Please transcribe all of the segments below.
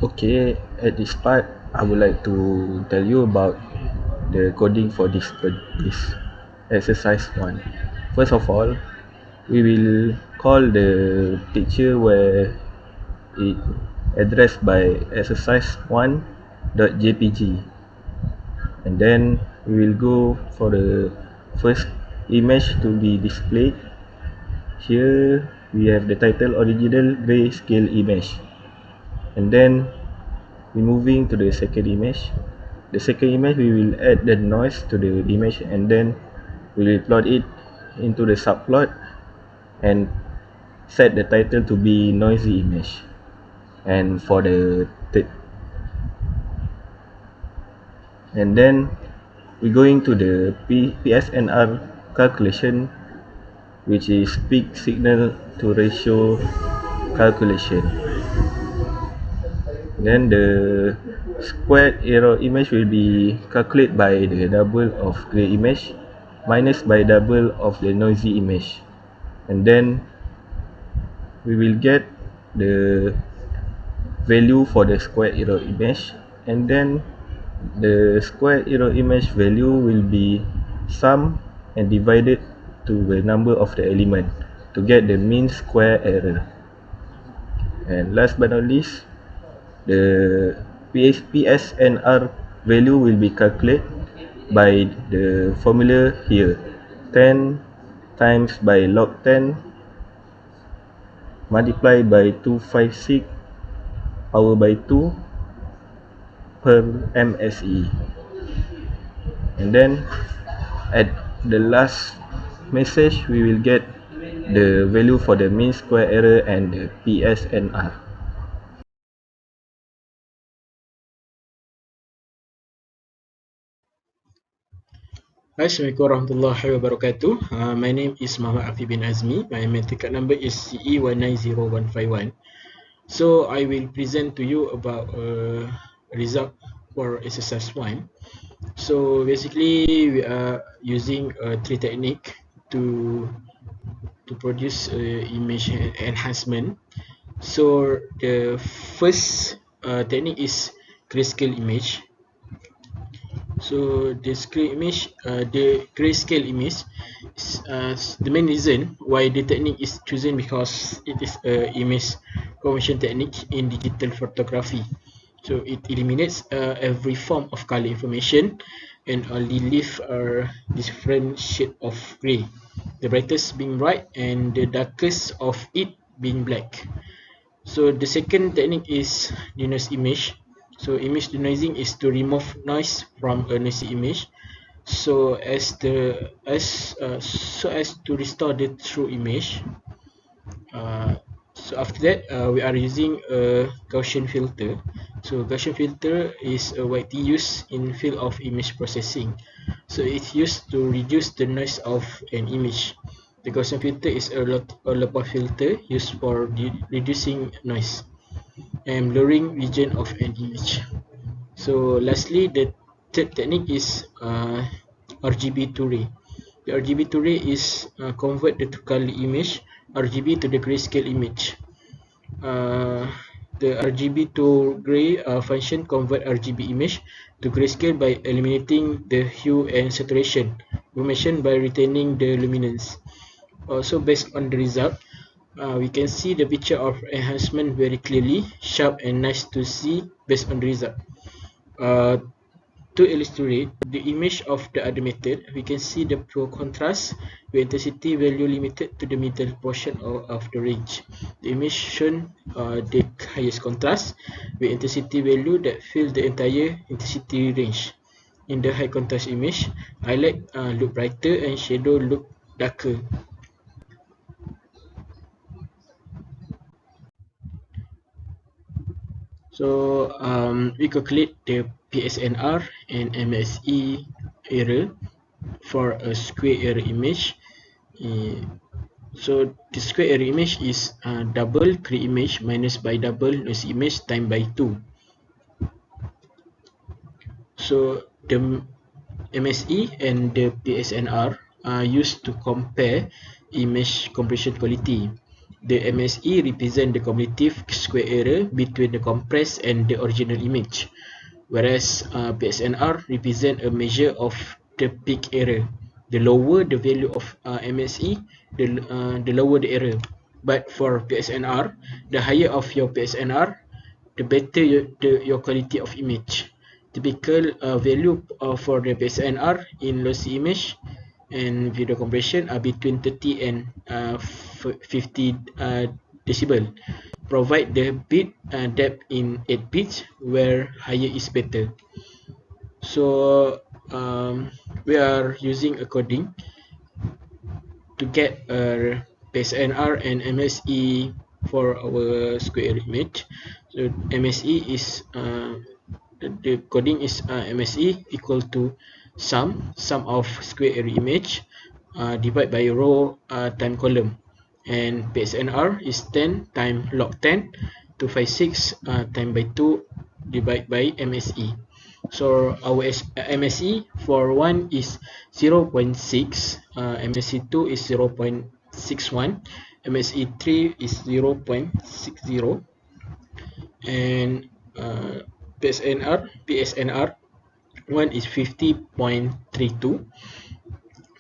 Okay, at this part, I would like to tell you about the coding for this exercise one. First of all, we will call the picture where it addressed by exercise one .jpg, and then we will go for the first image to be displayed. Here we have the title original grayscale image, and then we moving to the second image. The second image, we will add the noise to the image, and then we will plot it into the subplot and set the title to be noisy image. And for the and then we going to the PSNR calculation, which is peak signal to ratio calculation. Then the squared error image will be calculated by the double of gray image minus by double of the noisy image, and then we will get the value for the square error image, and then the square error image value will be sum and divided to the number of the element to get the mean square error. And last but not least, the PSNR value will be calculated by the formula here, 10 times by log 10 multiplied by 256 power by 2 per MSE. And then at the last message, we will get the value for the mean square error and the PSNR. Assalamualaikum warahmatullahi wabarakatuh. My name is Muhammad Afi bin Azmi. My matric card number is CE190151. So I will present to you about result for exercise 1. So basically we are using three technique to produce image enhancement. So the first technique is grayscale image. So the grayscale image is the main reason why the technique is chosen, because it is a image conversion technique in digital photography. So it eliminates every form of color information and only leave a different shade of gray, the brightest being white and the darkest of it being black. So the second technique is denoise image. So image denoising is to remove noise from a noisy image, so as to restore the true image. So after that, we are using a Gaussian filter. So Gaussian filter is widely used in field of image processing. So it's used to reduce the noise of an image. The Gaussian filter is a Lopa filter used for reducing noise and blurring region of an image. So lastly, the third technique is RGB to ray. The RGB to ray is convert the two color image RGB to the grayscale image. The RGB to gray function convert RGB image to grayscale by eliminating the hue and saturation information by retaining the luminance. Also, based on the result, we can see the picture of enhancement very clearly, sharp and nice to see based on the result. Uh, to illustrate the image of the other method, we can see the poor contrast with intensity value limited to the middle portion of the range. The image shown the highest contrast with intensity value that fill the entire intensity range. In the high contrast image, highlight look brighter and shadow look darker. So we calculate the PSNR and MSE error for a square error image. So the square error image is double gray image minus by double noisy image times by 2. So the MSE and the PSNR are used to compare image compression quality. The MSE represent the cumulative square error between the compressed and the original image, whereas PSNR represent a measure of the peak error. The lower the value of MSE, the lower the error. But for PSNR, the higher of your PSNR, the better your quality of image. Typical value for the PSNR in lossy image and video compression are between 30 and 50 decibel. Provide the bit depth in 8 bits where higher is better. So we are using a coding to get a PSNR and MSE for our square image. So MSE is the coding is MSE equal to sum of square area image divided by row time column, and PSNR is 10 times log 10 256 time by 2 divided by MSE. So our MSE for one is 0.6, MSE 2 is 0.61, MSE 3 is 0.60, and PSNR 1 is 50.32,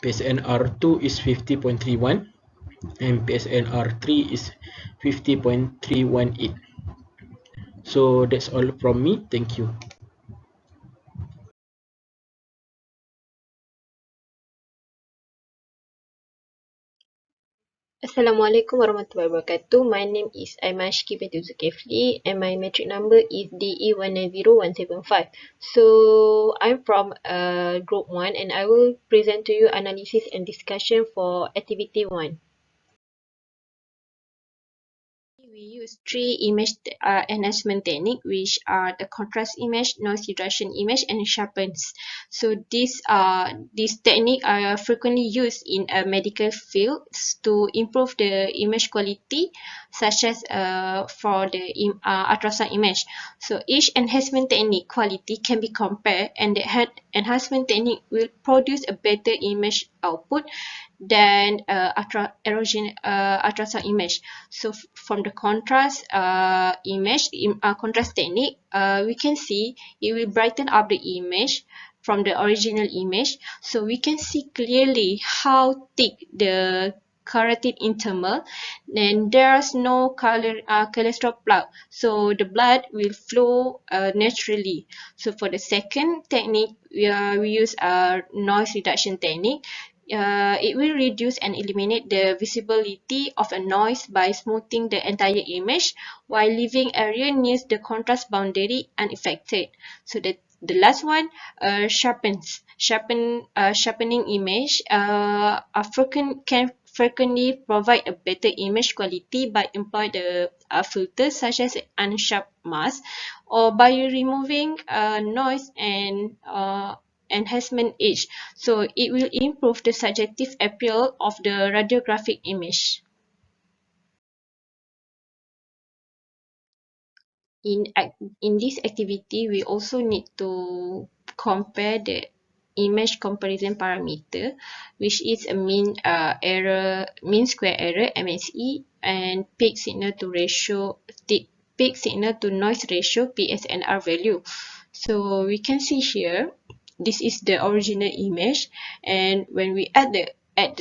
PSNR 2 is 50.31, and PSNR 3 is 50.318. So that's all from me. Thank you. Assalamualaikum warahmatullahi wabarakatuh. My name is Aimashki binti Zulkifli and my metric number is DE190175. So I'm from group 1 and I will present to you analysis and discussion for activity 1. We use three image enhancement technique, which are the contrast image, noise reduction image, and sharpens. So these technique are frequently used in a medical fields to improve the image quality, such as for the ultrasound image. So each enhancement technique quality can be compared, and the enhancement technique will produce a better image output than ultrasound image. So from the contrast contrast technique, we can see it will brighten up the image from the original image, so we can see clearly how thick the carotid interval, and there's no cholesterol plaque, so the blood will flow naturally. So for the second technique, we use a noise reduction technique. It will reduce and eliminate the visibility of a noise by smoothing the entire image while leaving area near the contrast boundary unaffected. So the last one, sharpening image. Can frequently provide a better image quality by employing the filters such as unsharp mask, or by removing noise and enhancement edge, so it will improve the subjective appeal of the radiographic image. In this activity, we also need to compare the image comparison parameter, which is a mean square error (MSE) and peak signal to noise ratio (PSNR) value. So we can see here, this is the original image, and when we add the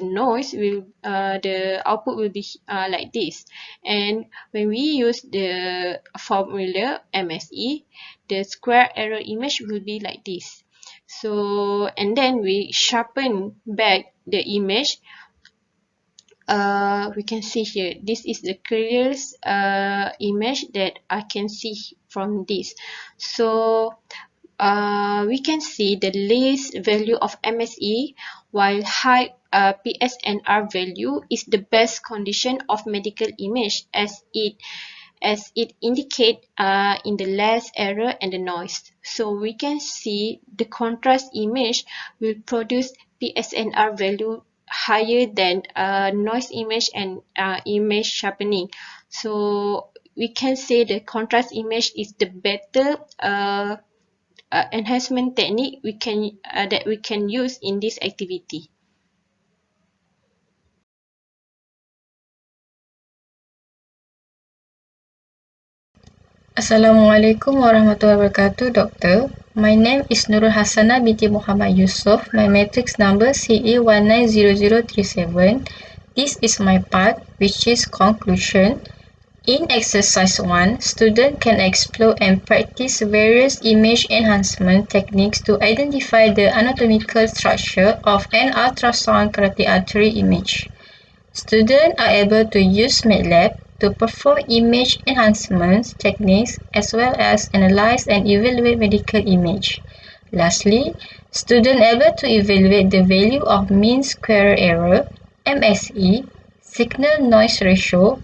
noise, the output will be like this. And when we use the formula MSE, the square error image will be like this. So, and then we sharpen back the image. We can see here, this is the clearest image that I can see from this. So we can see the least value of MSE, while high PSNR value is the best condition of medical image, as it indicate in the less error and the noise. So we can see the contrast image will produce PSNR value higher than noise image and image sharpening. So we can say the contrast image is the better enhancement technique that we can use in this activity. Assalamualaikum warahmatullahi wabarakatuh, Doctor. My name is Nurul Hasanah binti Muhammad Yusof. My matrix number CE190037. This is my part, which is conclusion. In exercise 1, student can explore and practice various image enhancement techniques to identify the anatomical structure of an ultrasound carotid artery image. Students are able to use MATLAB to perform image enhancement techniques as well as analyze and evaluate medical image. Lastly, students are able to evaluate the value of mean square error, MSE, signal noise ratio,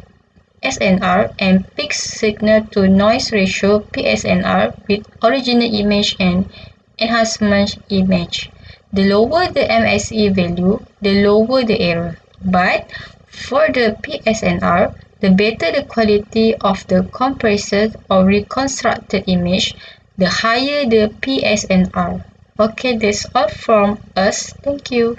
SNR, and peak signal to noise ratio, PSNR, with original image and enhancement image. The lower the MSE value, the lower the error. But for the PSNR, the better the quality of the compressed or reconstructed image, the higher the PSNR. Okay, that's all from us. Thank you.